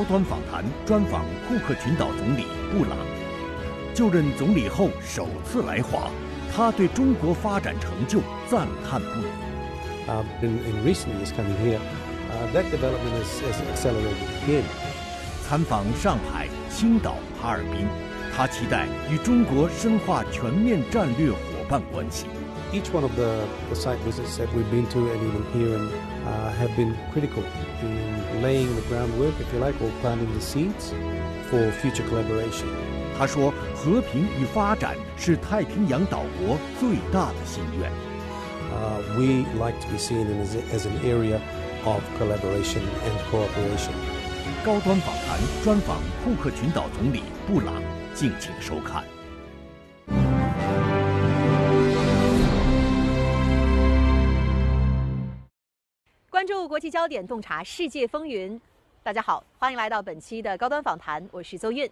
端访谈专访库克群岛总理布朗。就任总理后首次来华，他对中国发展成就赞叹不已。In recent years coming here, that development has accelerated again. 参访上海、青岛、哈尔滨，他期待与中国深化全面战略伙伴关系。Each one of the site visits that we've been to and even here have been critical in laying the groundwork, if you like, or planting the seeds for future collaboration. 他说，和平与发展是太平洋岛国最大的心愿。We like to be seen as an area of collaboration and cooperation. 高端访谈专访库克群岛总理布朗，敬请收看。关注国际焦点，洞察世界风云。大家好，欢迎来到本期的高端访谈，我是邹韵。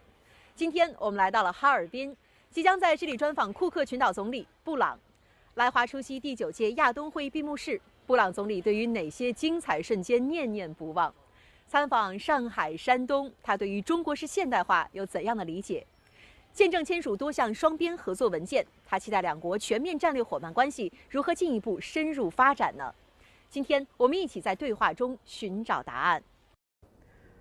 今天我们来到了哈尔滨，即将在这里专访库克群岛总理布朗。来华出席第9届亚东会议闭幕式，布朗总理对于哪些精彩瞬间念念不忘？参访上海、山东，他对于中国式现代化有怎样的理解？见证签署多项双边合作文件，他期待两国全面战略伙伴关系如何进一步深入发展呢？今天我们一起在对话中寻找答案。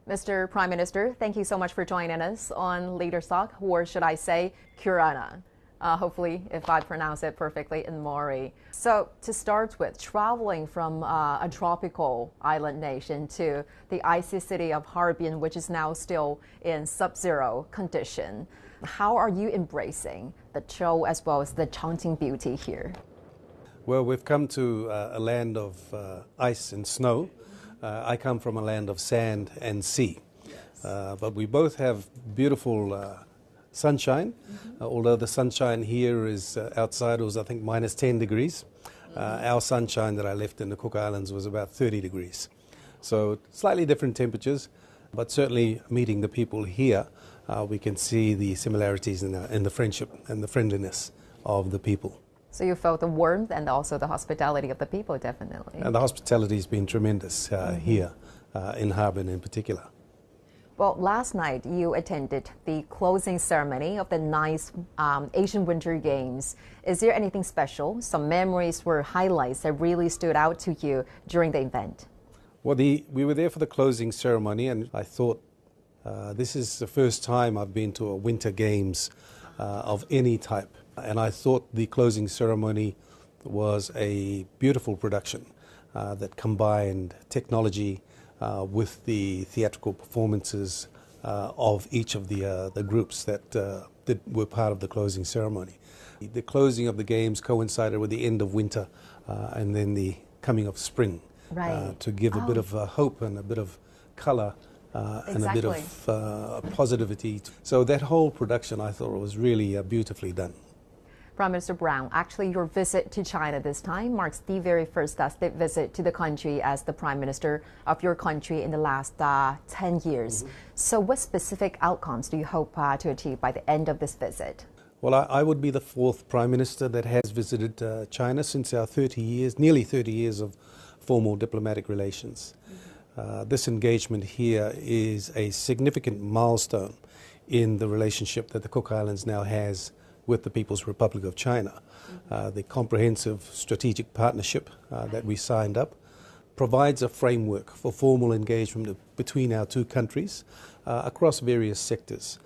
Mr. Prime Minister, thank you so much for joining us on Leaders Talk, or should I say, Kirana. Hopefully, if I pronounce it perfectly in Maori. So, to start with, traveling from a tropical island nation to the icy city of Harbin, which is now still in sub-zero condition, how are you embracing the chill as well as the chanting beauty here? Well, we've come to a land of ice and snow. I come from a land of sand and sea. But we both have beautiful sunshine, although the sunshine here is outside was, I think, minus 10 degrees. Our sunshine that I left in the Cook Islands was about 30 degrees. So slightly different temperatures, but certainly meeting the people here, we can see the similarities in the friendship and the friendliness of the people. So you felt the warmth and also the hospitality of the people, definitely. And the hospitality has been tremendous here, in Harbin in particular. Well, last night you attended the closing ceremony of the 9th Asian Winter Games. Is there anything special, some memories or highlights that really stood out to you during the event? Well, we were there for the closing ceremony, and I thought this is the first time I've been to a Winter Games of any type. And I thought the closing ceremony was a beautiful production that combined technology with the theatrical performances of each of the groups that were part of the closing ceremony. The closing of the games coincided with the end of winter and then the coming of spring, right. To give a bit of hope and a bit of colour and a bit of positivity. So that whole production, I thought, was really beautifully done. Prime Minister Brown, actually your visit to China this time marks the very first state visit to the country as the Prime Minister of your country in the last 10 years. So what specific outcomes do you hope to achieve by the end of this visit? Well, I would be the 4th Prime Minister that has visited China since our nearly 30 years of formal diplomatic relations. This engagement here is a significant milestone in the relationship that the Cook Islands now has with the People's Republic of China. The comprehensive strategic partnership that we signed up provides a framework for formal engagement between our two countries across various sectors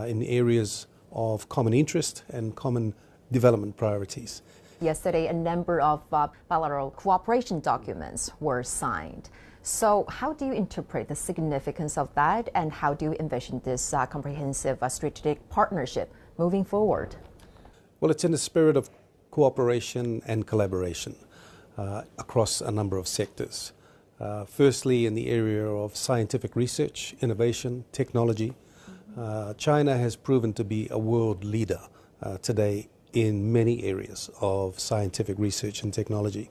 in areas of common interest and common development priorities. Yesterday, a number of bilateral cooperation documents were signed. So how do you interpret the significance of that, and how do you envision this comprehensive strategic partnership moving forward? Well, it's in the spirit of cooperation and collaboration across a number of sectors. Firstly, in the area of scientific research, innovation, technology, China has proven to be a world leader today in many areas of scientific research and technology.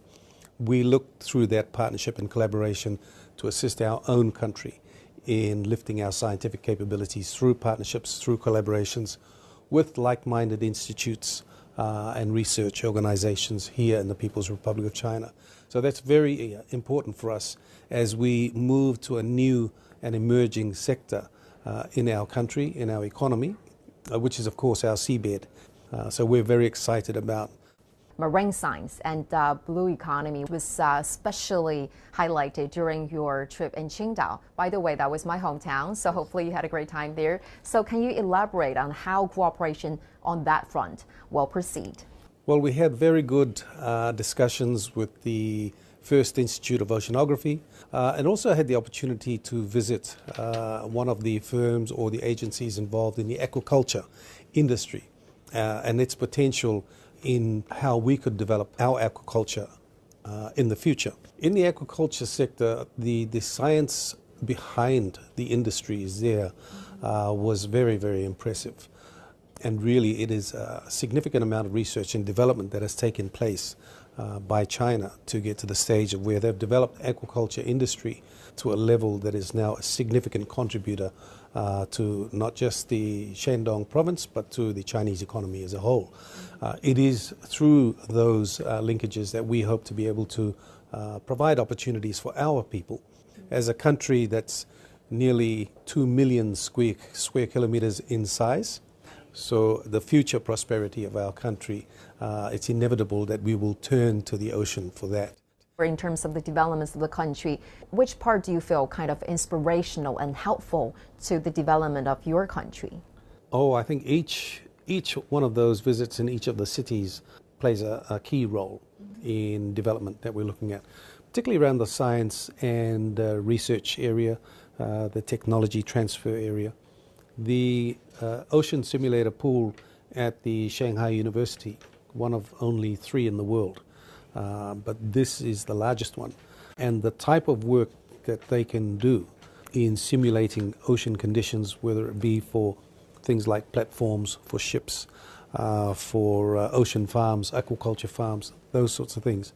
We look through that partnership and collaboration to assist our own country in lifting our scientific capabilities through partnerships, through collaborations with like-minded institutes and research organizations here in the People's Republic of China. So that's very important for us as we move to a new an emerging sector in our country, in our economy, which is, of course, our seabed. So we're very excited about. Marine science and blue economy was especially highlighted during your trip in Qingdao. By the way, that was my hometown, so hopefully you had a great time there. So can you elaborate on how cooperation on that front will proceed? Well, we had very good discussions with the First Institute of Oceanography and also had the opportunity to visit one of the firms or the agencies involved in the aquaculture industry and its potential in how we could develop our aquaculture in the future. In the aquaculture sector, the science behind the industries there was very, very impressive. And really it is a significant amount of research and development that has taken place by China to get to the stage of where they've developed aquaculture industry to a level that is now a significant contributor to not just the Shandong province, but to the Chinese economy as a whole. It is through those linkages that we hope to be able to provide opportunities for our people. As a country that's nearly 2 million square kilometers in size, so the future prosperity of our country, it's inevitable that we will turn to the ocean for that. In terms of the developments of the country, which part do you feel kind of inspirational and helpful to the development of your country? Oh, I think each one of those visits in each of the cities plays a key role in development that we're looking at, particularly around the science and research area, the technology transfer area. The ocean simulator pool at the Shanghai University, one of only 3 in the world, but this is the largest one. And the type of work that they can do in simulating ocean conditions, whether it be for things like platforms for ships, for ocean farms, aquaculture farms, those sorts of things,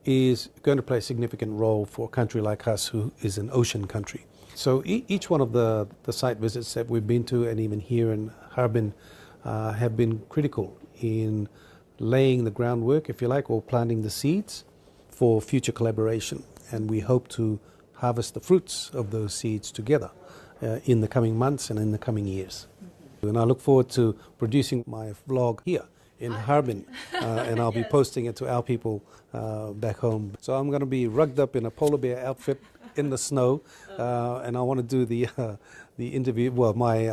is going to play a significant role for a country like us who is an ocean country. So each one of the site visits that we've been to, and even here in Harbin, have been critical in laying the groundwork, if you like, or planting the seeds for future collaboration. And we hope to harvest the fruits of those seeds together in the coming months and in the coming years. And I look forward to producing my vlog here in Harbin, and I'll be posting it to our people back home. So I'm going to be rugged up in a polar bear outfit in the snow, and I want to do the interview, well, my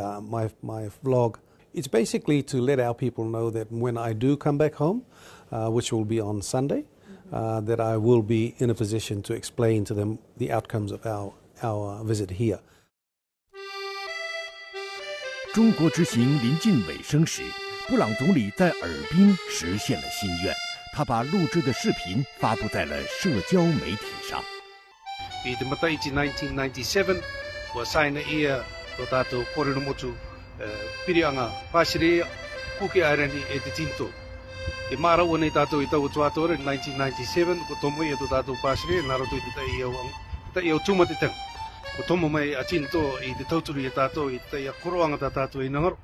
vlog. It's basically to let our people know that when I do come back home, which will be on Sunday, that I will be in a position to explain to them the outcomes of our visit here. 中国之行临近尾声时，布朗总理在尔滨实现了心愿，他把录制的视频发布在了社交媒体上。I $1997 was signed here to tato korino motu pirianga pasiri kuki irani editinto. I mara woni tato ita utuato in 1997 ko tomo ia to tato pasiri naroto ita ia tuma titang. Ko tomo mai atinto I te tauturu ia tato ita ia koroanga tato I nangar.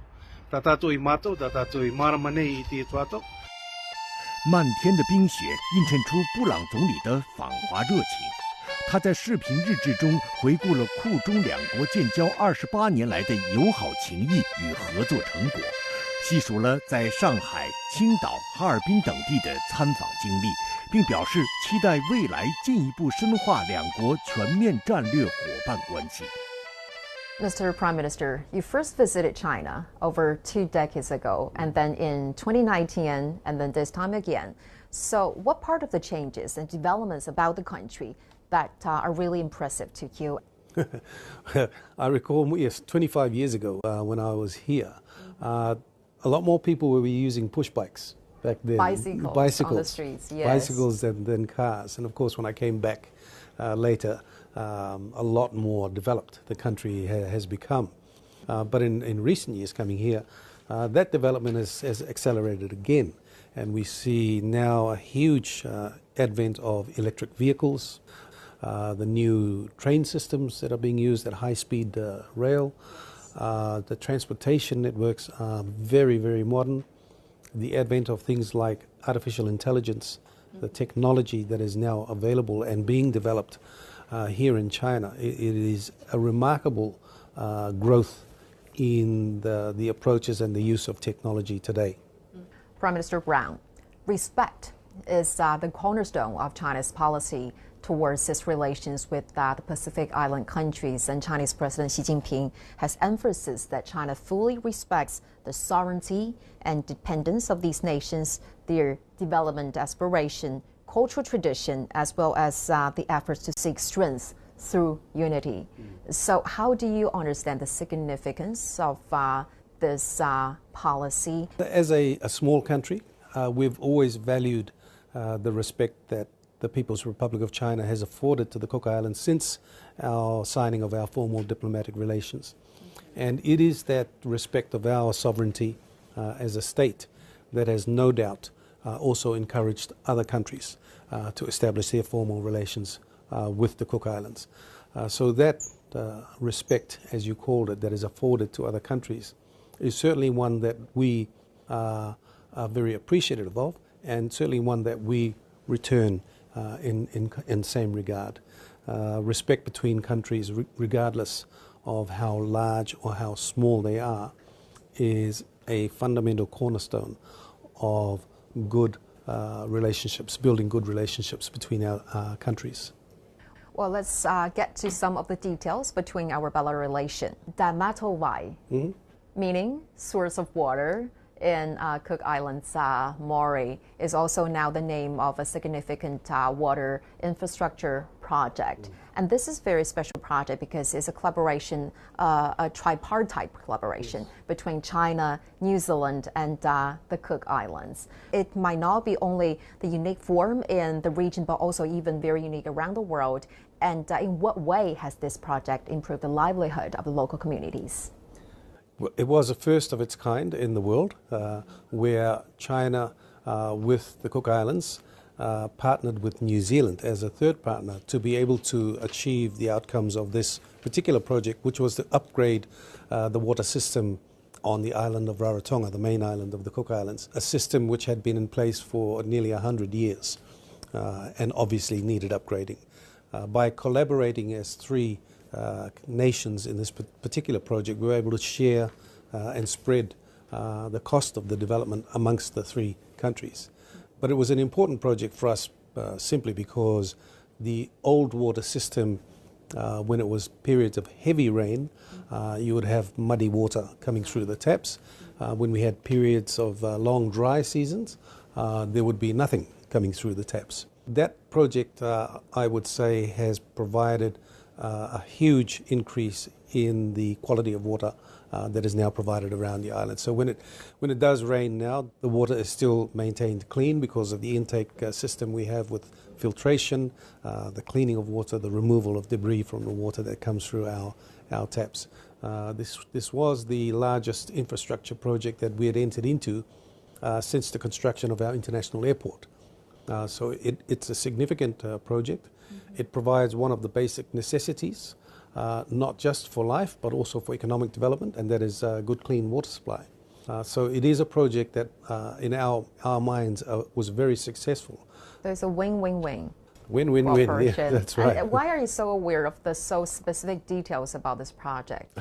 Tato I mato tato I mara manei I te utuato. 漫天的冰雪映衬出布朗总理的访华热情。他在视频日志中回顾了库中两国建交28年来的友好情谊与合作成果，细数了在上海、青岛、哈尔滨等地的参访经历，并表示期待未来进一步深化两国全面战略伙伴关系。Mr. Prime Minister, you first visited China over 2 decades ago, and then in 2019, and then this time again. So what part of the changes and developments about the country that are really impressive to you? I recall, yes, 25 years ago when I was here, a lot more people were using push bikes back then. Bicycles on the streets, yes. Bicycles than cars. And of course, when I came back later, a lot more developed the country has become. But in recent years coming here, that development has accelerated again. And we see now a huge advent of electric vehicles, the new train systems that are being used at high-speed rail. The transportation networks are very, very modern. The advent of things like artificial intelligence, the technology that is now available and being developed here in China. It is a remarkable growth in the approaches and the use of technology today. Prime Minister Brown, respect is the cornerstone of China's policy towards its relations with the Pacific Island countries, and Chinese President Xi Jinping has emphasized that China fully respects the sovereignty and dependence of these nations, their development aspiration, cultural tradition, as well as the efforts to seek strength through unity. So how do you understand the significance of this policy? As a small country, we've always valued the respect that the People's Republic of China has afforded to the Cook Islands since our signing of our formal diplomatic relations. And it is that respect of our sovereignty as a state that has no doubt also encouraged other countries to establish their formal relations with the Cook Islands. So that respect, as you called it, that is afforded to other countries is certainly one that we are very appreciative of, and certainly one that we return in same regard. Respect between countries, regardless of how large or how small they are, is a fundamental cornerstone of good relationships, building good relationships between our countries. Well, let's get to some of the details between our bilateral relation. Damatowai, meaning source of water in Cook Islands, Maury, is also now the name of a significant water infrastructure project. And this is a very special project because it's a collaboration, a tripartite collaboration between China, New Zealand, and the Cook Islands. It might not be only the unique form in the region, but also even very unique around the world. And in what way has this project improved the livelihood of the local communities? It was a first of its kind in the world, where China, with the Cook Islands, partnered with New Zealand as a third partner to be able to achieve the outcomes of this particular project, which was to upgrade the water system on the island of Rarotonga, the main island of the Cook Islands, a system which had been in place for nearly 100 years and obviously needed upgrading. By collaborating as three nations in this particular project, we were able to share and spread the cost of the development amongst the three countries. But it was an important project for us simply because the old water system, when it was periods of heavy rain, you would have muddy water coming through the taps. When we had periods of long dry seasons, there would be nothing coming through the taps. That project, I would say, has provided a huge increase in the quality of water that is now provided around the island. So when it does rain now, the water is still maintained clean because of the intake system we have with filtration, the cleaning of water, the removal of debris from the water that comes through our taps. This was the largest infrastructure project that we had entered into since the construction of our international airport. So it's a significant project. It provides one of the basic necessities, not just for life, but also for economic development, and that is good, clean water supply. So it is a project that, in our minds, was very successful. There's a win-win-win. Win-win-win, yeah, that's right. And why are you so aware of the so specific details about this project?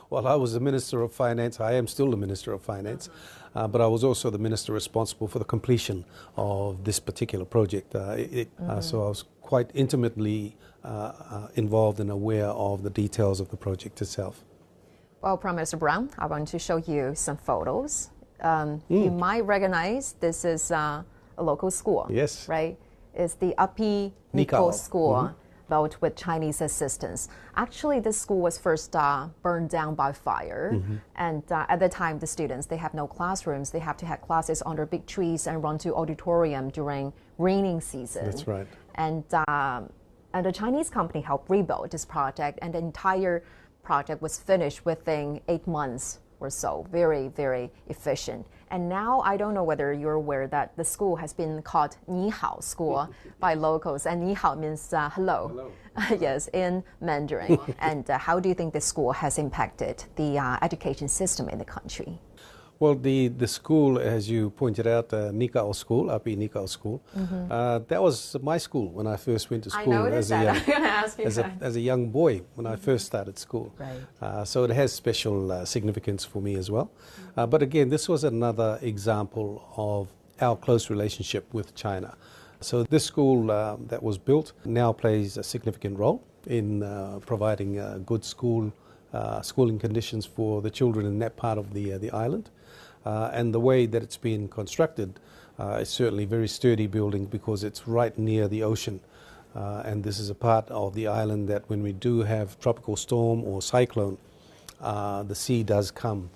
Well, I was the Minister of Finance. I am still the Minister of Finance, but I was also the Minister responsible for the completion of this particular project. So I was quite intimately involved and aware of the details of the project itself. Well, Prime Minister Brown, I want to show you some photos. You might recognize this is a local school. Yes. Right? It's the Api Nikko School, built with Chinese assistance. Actually, this school was first burned down by fire. And at the time, the students, they have no classrooms. They have to have classes under big trees and run to auditorium during raining season. That's right. And a Chinese company helped rebuild this project, and the entire project was finished within 8 months or so. Very, very efficient. And now I don't know whether you're aware that the school has been called Ni Hao School by locals, and Ni Hao means hello. Yes, in Mandarin. And how do you think this school has impacted the education system in the country? Well, the school, as you pointed out, Nikao School, Api Nikao School, that was my school when I first went to school. I noticed that. I'm going to ask you as a young boy when I first started school. Right. So it has special significance for me as well. But again, this was another example of our close relationship with China. So this school that was built now plays a significant role in providing good schooling conditions for the children in that part of the island. And the way that it's been constructed is certainly very sturdy building because it's right near the ocean. And this is a part of the island that when we do have tropical storm or cyclone, the sea does come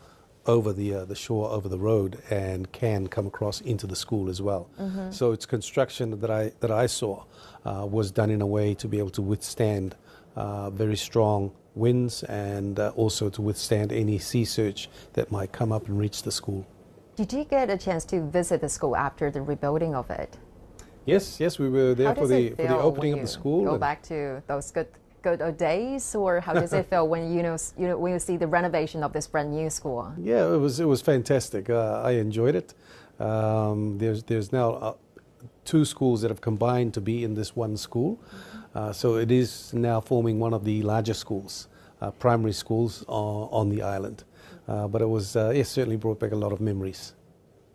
over the shore, over the road, and can come across into the school as well. So its construction that I saw was done in a way to be able to withstand very strong winds and also to withstand any sea surge that might come up and reach the school. Did you get a chance to visit the school after the rebuilding of it? Yes, we were there for the opening of the school. Go back to those good old days, or how does it feel when when you see the renovation of this brand new school? Yeah, it was fantastic. I enjoyed it. There's now 2 schools that have combined to be in this one school. So it is now forming one of the larger schools, primary schools on the island. But it was, certainly brought back a lot of memories.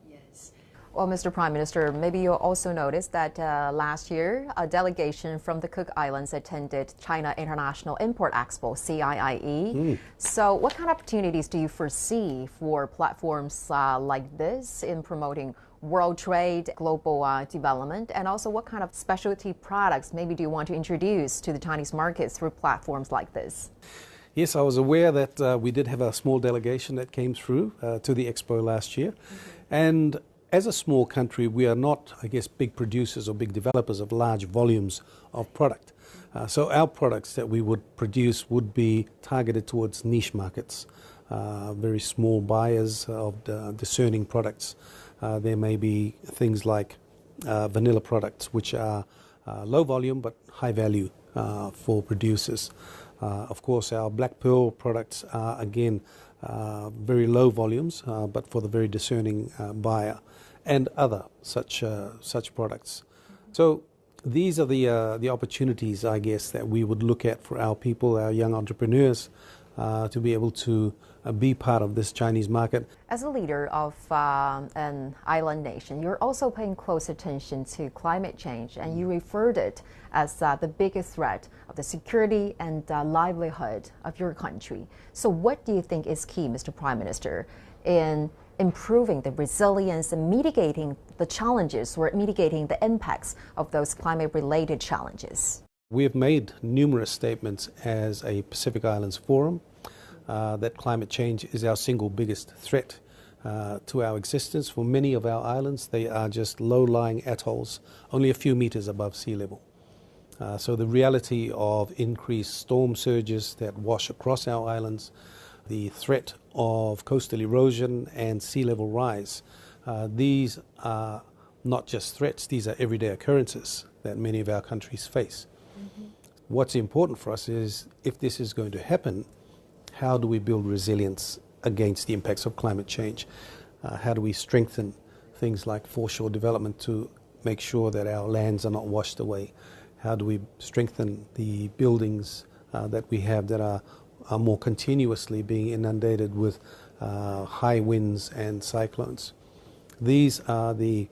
Yes. Well, Mr. Prime Minister, maybe you'll also notice that last year, a delegation from the Cook Islands attended China International Import Expo, CIIE. So what kind of opportunities do you foresee for platforms like this in promoting world trade, global development, and also what kind of specialty products maybe do you want to introduce to the Chinese market through platforms like this? Yes, I was aware that we did have a small delegation that came through to the expo last year. And as a small country, we are not, I guess, big producers or big developers of large volumes of product. So our products that we would produce would be targeted towards niche markets, very small buyers of discerning products. There may be things like vanilla products, which are low volume but high value for producers. Of course, our black pearl products are, again, very low volumes, but for the very discerning buyer, and other such products. So these are the opportunities, I guess, that we would look at for our people, our young entrepreneurs, to be able to be part of this Chinese market. As a leader of an island nation, you're also paying close attention to climate change, and you referred it as the biggest threat of the security and livelihood of your country. So what do you think is key, Mr. Prime Minister, in improving the resilience and mitigating the challenges or mitigating the impacts of those climate-related challenges? We have made numerous statements as a Pacific Islands Forum that climate change is our single biggest threat to our existence. For many of our islands, they are just low-lying atolls, only a few meters above sea level. So the reality of increased storm surges that wash across our islands, the threat of coastal erosion and sea level rise, these are not just threats, these are everyday occurrences that many of our countries face. What's important for us is, if this is going to happen, how do we build resilience against the impacts of climate change? How do we strengthen things like foreshore development to make sure that our lands are not washed away? How do we strengthen the buildings that we have that are more continuously being inundated with high winds and cyclones? These are the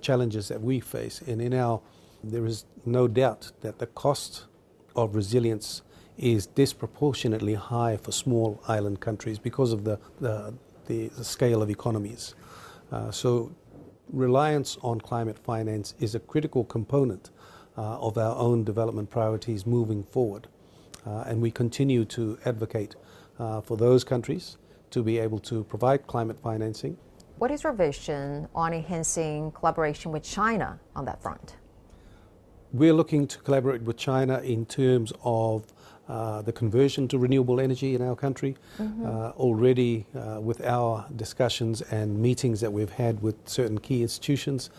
challenges that we face, and there is no doubt that the cost of resilience is disproportionately high for small island countries because of the scale of economies. So reliance on climate finance is a critical component of our own development priorities moving forward. And we continue to advocate for those countries to be able to provide climate financing. What is your vision on enhancing collaboration with China on that front? We're looking to collaborate with China in terms of the conversion to renewable energy in our country. Already with our discussions and meetings that we've had with certain key institutions,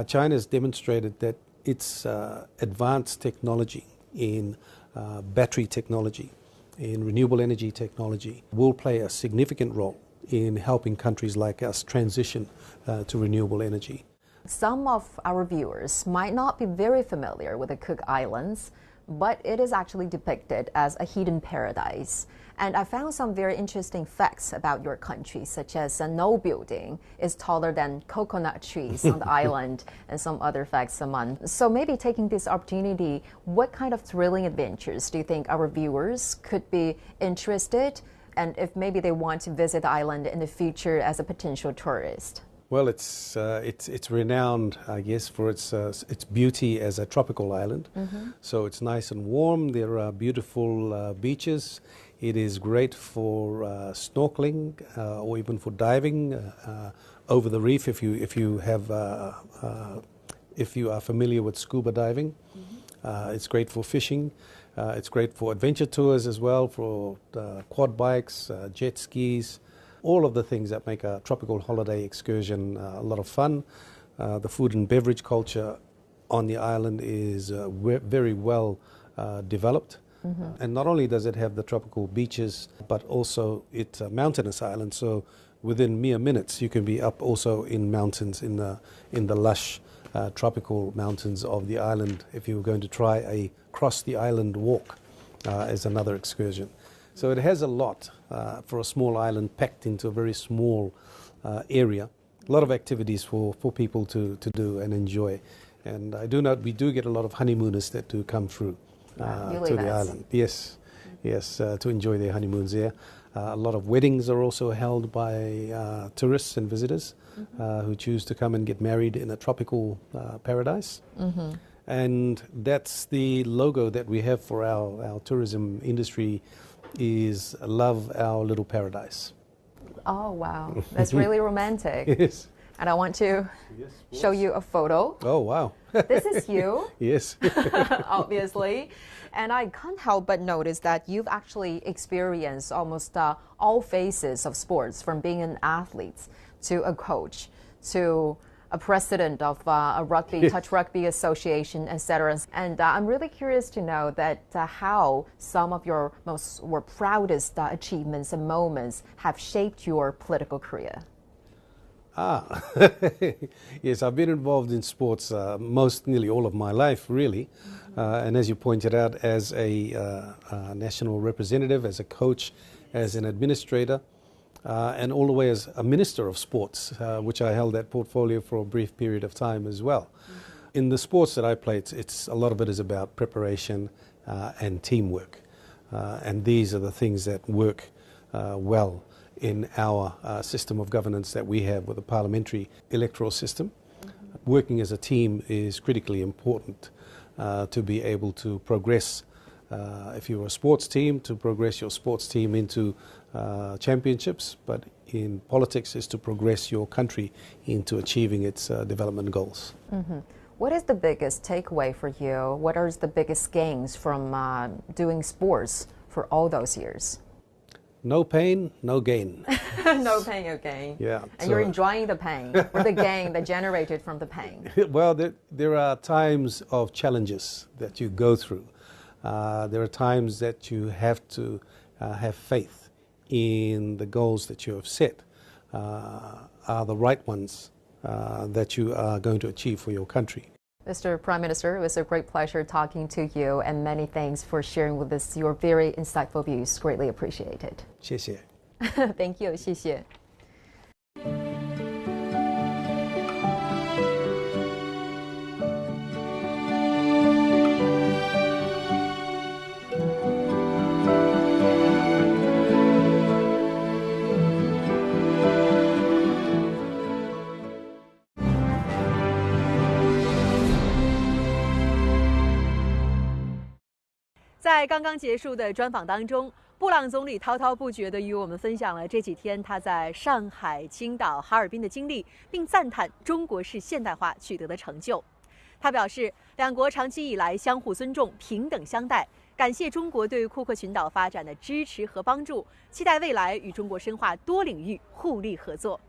China has demonstrated that its advanced technology in battery technology, in renewable energy technology, will play a significant role in helping countries like us transition to renewable energy. Some of our viewers might not be very familiar with the Cook Islands, but it is actually depicted as a hidden paradise. And I found some very interesting facts about your country, such as no building is taller than coconut trees on the island, and some other facts among. So maybe taking this opportunity, what kind of thrilling adventures do you think our viewers could be interested, and if maybe they want to visit the island in the future as a potential tourist? Well, it's renowned, I guess, for its beauty as a tropical island. So it's nice and warm. There are beautiful beaches. It is great for snorkeling or even for diving over the reef. If you are familiar with scuba diving, it's great for fishing. It's great for adventure tours as well, for quad bikes, jet skis. All of the things that make a tropical holiday excursion a lot of fun. The food and beverage culture on the island is very well developed. And not only does it have the tropical beaches, but also it's a mountainous island. So within mere minutes, you can be up also in mountains in the lush tropical mountains of the island. If you were going to try a cross the island walk as another excursion. So it has a lot for a small island packed into a very small area. A lot of activities for people to do and enjoy. And I do note we do get a lot of honeymooners that do come through to the island. Yes, to enjoy their honeymoons there. A lot of weddings are also held by tourists and visitors who choose to come and get married in a tropical paradise. And that's the logo that we have for our tourism industry, is love our little paradise. Oh, wow. That's really romantic. Yes. And I want to show you a photo. Oh, wow. This is you. Yes. Obviously. And I can't help but notice that you've actually experienced almost all phases of sports, from being an athlete to a coach to a president of a rugby, touch rugby association, etc. And I'm really curious to know that how some of your most or proudest achievements and moments have shaped your political career. Yes, I've been involved in sports nearly all of my life, really. And as you pointed out, as a national representative, as a coach, as an administrator, and all the way as a minister of sports, which I held that portfolio for a brief period of time as well. In the sports that I play, a lot of it is about preparation and teamwork. And these are the things that work well in our system of governance that we have with a parliamentary electoral system. Working as a team is critically important to be able to progress, if you're a sports team, to progress your sports team into championships, but in politics is to progress your country into achieving its development goals. What is the biggest takeaway for you? What are the biggest gains from doing sports for all those years? No pain, no gain. No pain, no gain. Yeah. And you're enjoying the pain, or the gain that generated from the pain. Well, there are times of challenges that you go through. There are times that you have to have faith in the goals that you have set are the right ones that you are going to achieve for your country. Mr. Prime Minister, it was a great pleasure talking to you, and many thanks for sharing with us your very insightful views. Greatly appreciated. 谢谢. Thank you, 谢谢. "在刚刚结束的专访当中，布朗总理滔滔不绝地与我们分享了这几天他在上海、青岛、哈尔滨的经历，并赞叹中国式现代化取得的成就。他表示，两国长期以来相互尊重、平等相待，感谢中国对库克群岛发展的支持和帮助，期待未来与中国深化多领域互利合作。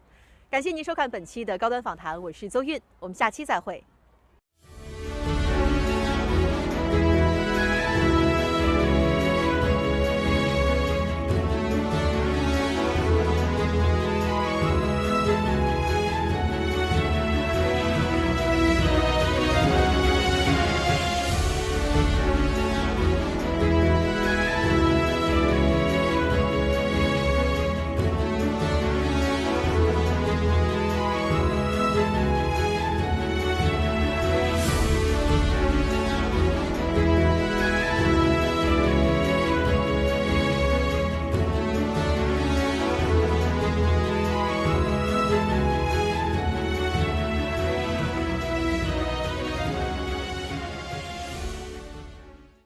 感谢您收看本期的高端访谈，我是邹韵，我们下期再会。